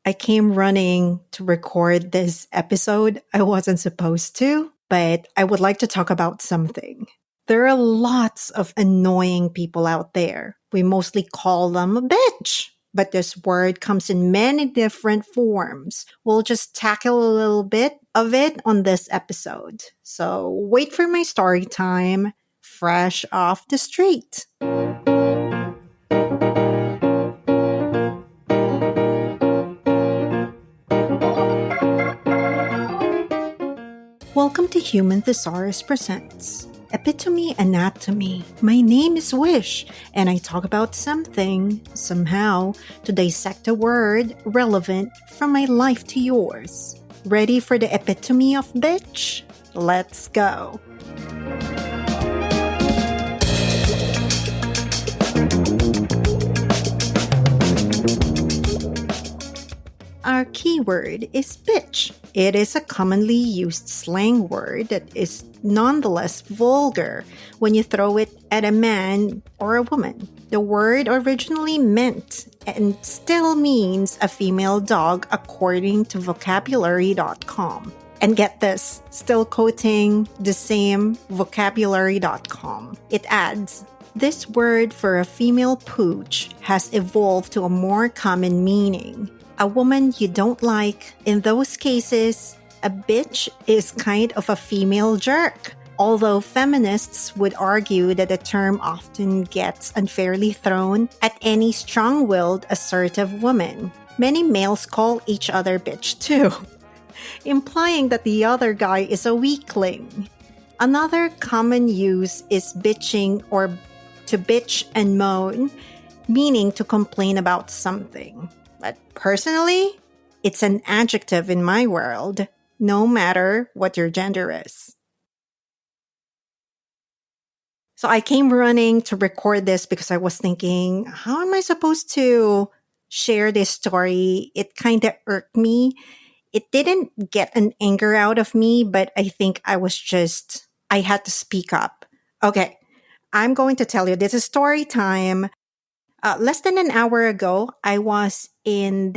I came running to record this episode. I wasn't supposed to, but I would like to talk about something. There are lots of annoying people out there. We mostly call them a bitch, but this word comes in many different forms. We'll just tackle a little bit of it on this episode. So wait for my story time, fresh off the street. Welcome to Human Thesaurus Presents Epitome Anatomy. My name is Wish, and I talk about something, somehow, to dissect a word relevant from my life to yours. Ready for the epitome of bitch? Let's go. Our keyword is bitch. It is a commonly used slang word that is nonetheless vulgar when you throw it at a man or a woman. The word originally meant and still means a female dog according to vocabulary.com. And get this, still quoting the same vocabulary.com. It adds, this word for a female pooch has evolved to a more common meaning. A woman you don't like. In those cases, a bitch is kind of a female jerk. Although feminists would argue that the term often gets unfairly thrown at any strong-willed, assertive woman. Many males call each other bitch too, implying that the other guy is a weakling. Another common use is bitching or to bitch and moan, meaning to complain about something. But personally, it's an adjective in my world, no matter what your gender is. So I came running to record this because I was thinking, how am I supposed to share this story? It kind of irked me. It didn't get an anger out of me, but I think I had to speak up. Okay, I'm going to tell you, this is story time. Less than an hour ago, I was in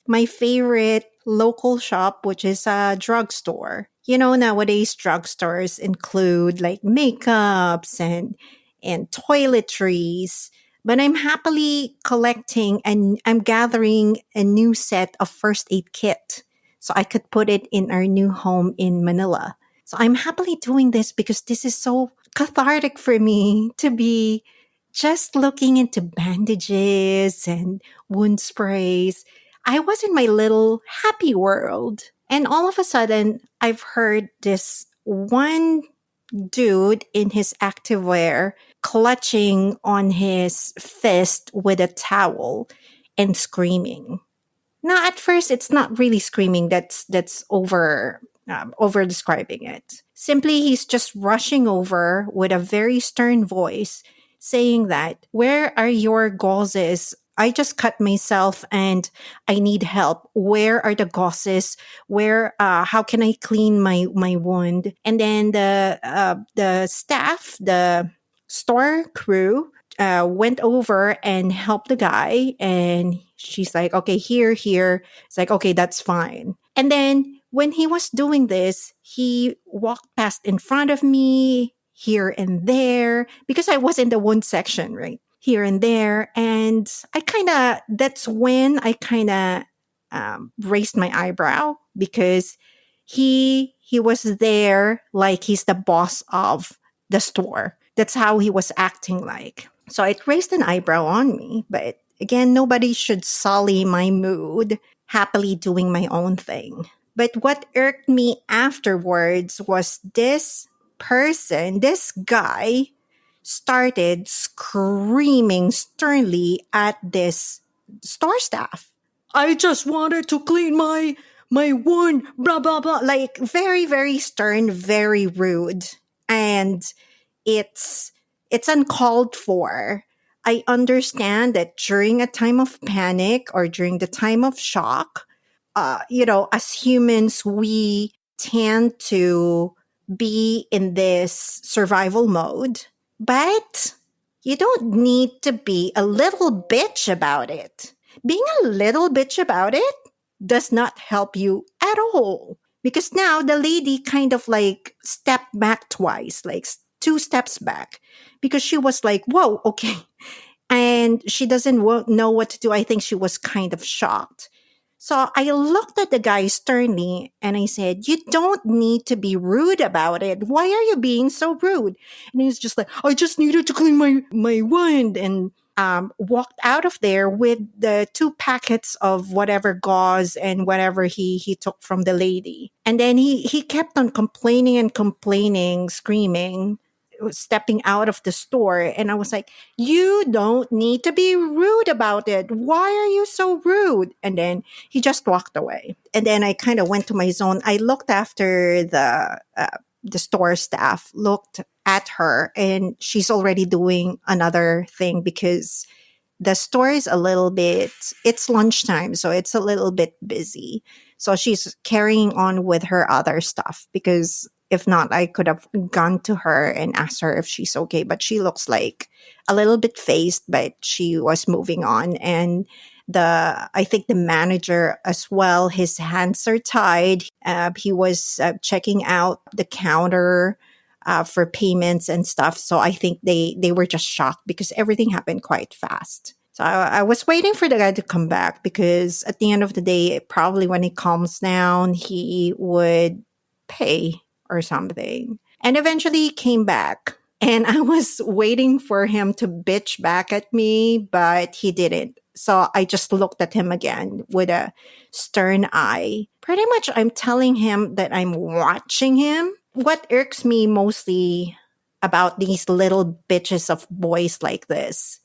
my favorite local shop, which is a drugstore. You know, nowadays drugstores include like makeups and toiletries. But I'm happily collecting and I'm gathering a new set of first aid kit so I could put it in our new home in Manila. So I'm happily doing this because this is so cathartic for me to be just looking into bandages and wound sprays. I was in my little happy world. And all of a sudden, I've heard this one dude in his activewear clutching on his fist with a towel and screaming. Now, at first, it's not really screaming. That's over describing it. Simply, he's just rushing over with a very stern voice, saying that, where are your gauzes? I just cut myself and I need help. Where are the gauzes? How can I clean my wound? And then the staff, the store crew, went over and helped the guy. And she's like, okay, here. It's like, okay, that's fine. And then when he was doing this, he walked past in front of me, here and there, because I was in the wound section, right? Here and there. And that's when I raised my eyebrow because he was there like he's the boss of the store. That's how he was acting like. So it raised an eyebrow on me. But again, nobody should sully my mood, happily doing my own thing. But what irked me afterwards was this guy started screaming sternly at this store staff. I just wanted to clean my wound, blah, blah, blah. Like very, very stern, very rude. And it's uncalled for. I understand that during a time of panic or during the time of shock, as humans, we tend to be in this survival mode, but you don't need to be a little bitch about it. Being a little bitch about it does not help you at all. Because now the lady kind of like stepped back twice, like two steps back, because she was like, whoa, okay. And she doesn't know what to do. I think she was kind of shocked. So I looked at the guy sternly and I said, "You don't need to be rude about it. Why are you being so rude?" And he's just like, "I just needed to clean my wound," and walked out of there with the two packets of whatever gauze and whatever he took from the lady. And then he kept on complaining and complaining, screaming, stepping out of the store. And I was like, "You don't need to be rude about it. Why are you so rude?" And then he just walked away. And then I kind of went to my zone. I looked after the store staff, looked at her, and she's already doing another thing because the store is a little bit, it's lunchtime, so it's a little bit busy. So she's carrying on with her other stuff because if not, I could have gone to her and asked her if she's okay. But she looks like a little bit phased, but she was moving on. And I think the manager as well, his hands are tied. He was checking out the counter for payments and stuff. So I think they were just shocked because everything happened quite fast. So I was waiting for the guy to come back because at the end of the day, probably when he calms down, he would pay or something. And eventually he came back. And I was waiting for him to bitch back at me, but he didn't. So I just looked at him again with a stern eye. Pretty much, I'm telling him that I'm watching him. What irks me mostly about these little bitches of boys like this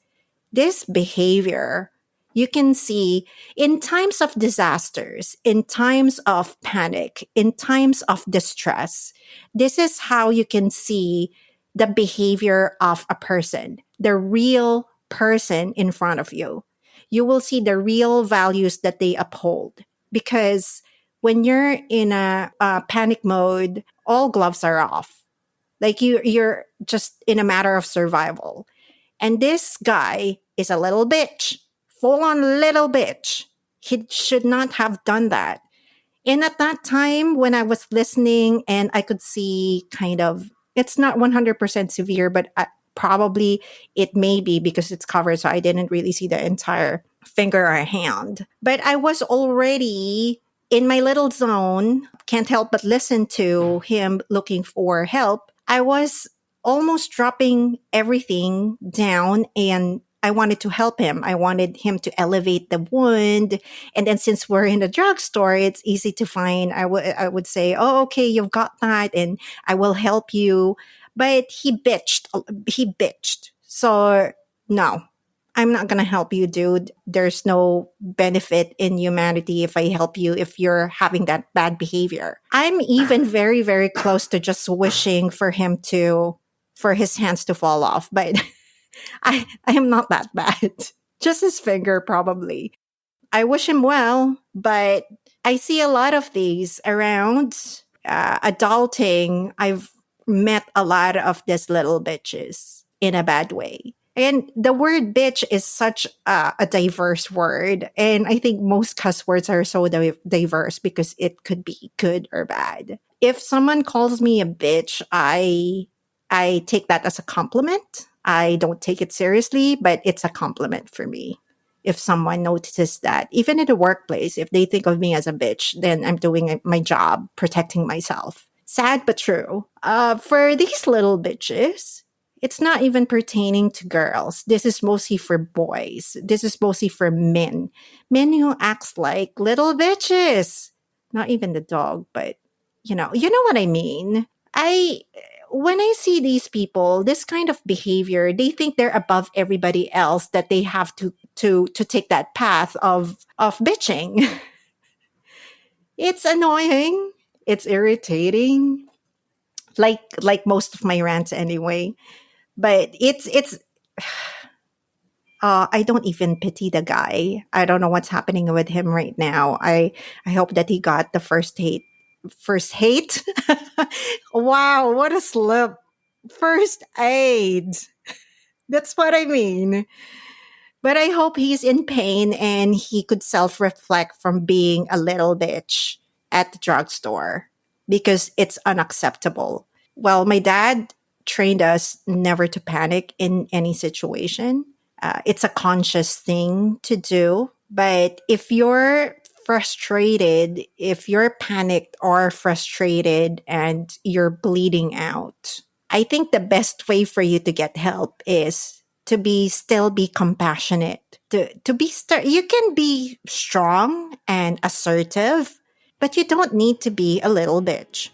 behavior, you can see in times of disasters, in times of panic, in times of distress. This is how you can see the behavior of a person, the real person in front of you. You will see the real values that they uphold. Because when you're in a panic mode, all gloves are off. Like you're just in a matter of survival. And this guy is a little bitch, full on little bitch. He should not have done that. And at that time, when I was listening and I could see kind of, it's not 100% severe, but probably it may be because it's covered. So I didn't really see the entire finger or hand. But I was already in my little zone, can't help but listen to him looking for help. I was almost dropping everything down and I wanted to help him. I wanted him to elevate the wound. And then since we're in the drugstore, it's easy to find. I would say, "Oh, okay, you've got that and I will help you." But he bitched. He bitched. So no, I'm not going to help you, dude. There's no benefit in humanity if I help you if you're having that bad behavior. I'm even very, very close to just wishing for his hands to fall off, but I am not that bad. Just his finger, probably. I wish him well, but I see a lot of these around adulting. I've met a lot of these little bitches in a bad way. And the word bitch is such a diverse word. And I think most cuss words are so diverse because it could be good or bad. If someone calls me a bitch, I take that as a compliment. I don't take it seriously, but it's a compliment for me. If someone notices that, even in the workplace, if they think of me as a bitch, then I'm doing my job, protecting myself. Sad but true. For these little bitches, it's not even pertaining to girls. This is mostly for boys. This is mostly for men. Men who acts like little bitches. Not even the dog, but you know what I mean. I When I see these people, this kind of behavior, they think they're above everybody else, that they have to take that path of bitching. It's annoying. It's irritating. Like most of my rants anyway. But it's I don't even pity the guy. I don't know what's happening with him right now. I hope that he got the first hate. Wow, what a slip. First aid. That's what I mean. But I hope he's in pain and he could self reflect from being a little bitch at the drugstore because it's unacceptable. Well, my dad trained us never to panic in any situation. It's a conscious thing to do. But if you're frustrated, if you're panicked or frustrated and you're bleeding out, I think the best way for you to get help is to be still be compassionate. To be you can be strong and assertive, but you don't need to be a little bitch.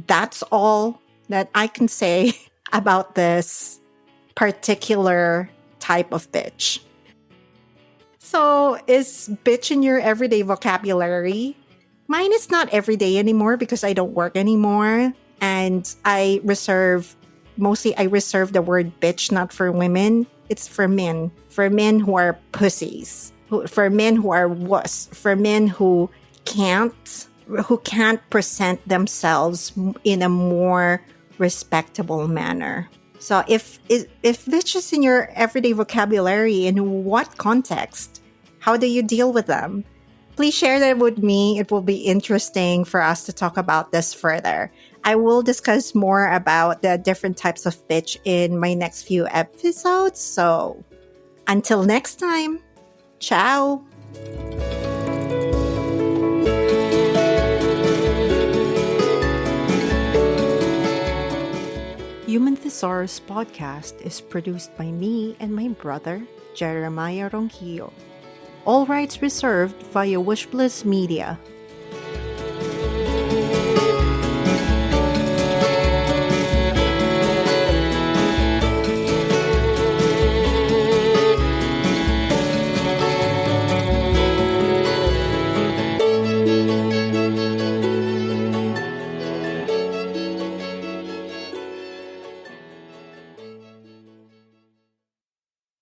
That's all that I can say about this particular type of bitch. So, is bitch in your everyday vocabulary? Mine is not everyday anymore because I don't work anymore. And I reserve the word bitch not for women. It's for men who are pussies, for men who are wuss, for men can't, who can't present themselves in a more respectable manner. So if bitch is in your everyday vocabulary, in what context? How do you deal with them? Please share that with me. It will be interesting for us to talk about this further. I will discuss more about the different types of bitch in my next few episodes. So until next time, ciao. Human Thesaurus podcast is produced by me and my brother, Jeremiah Ronquillo. All rights reserved via Wishbliss Media.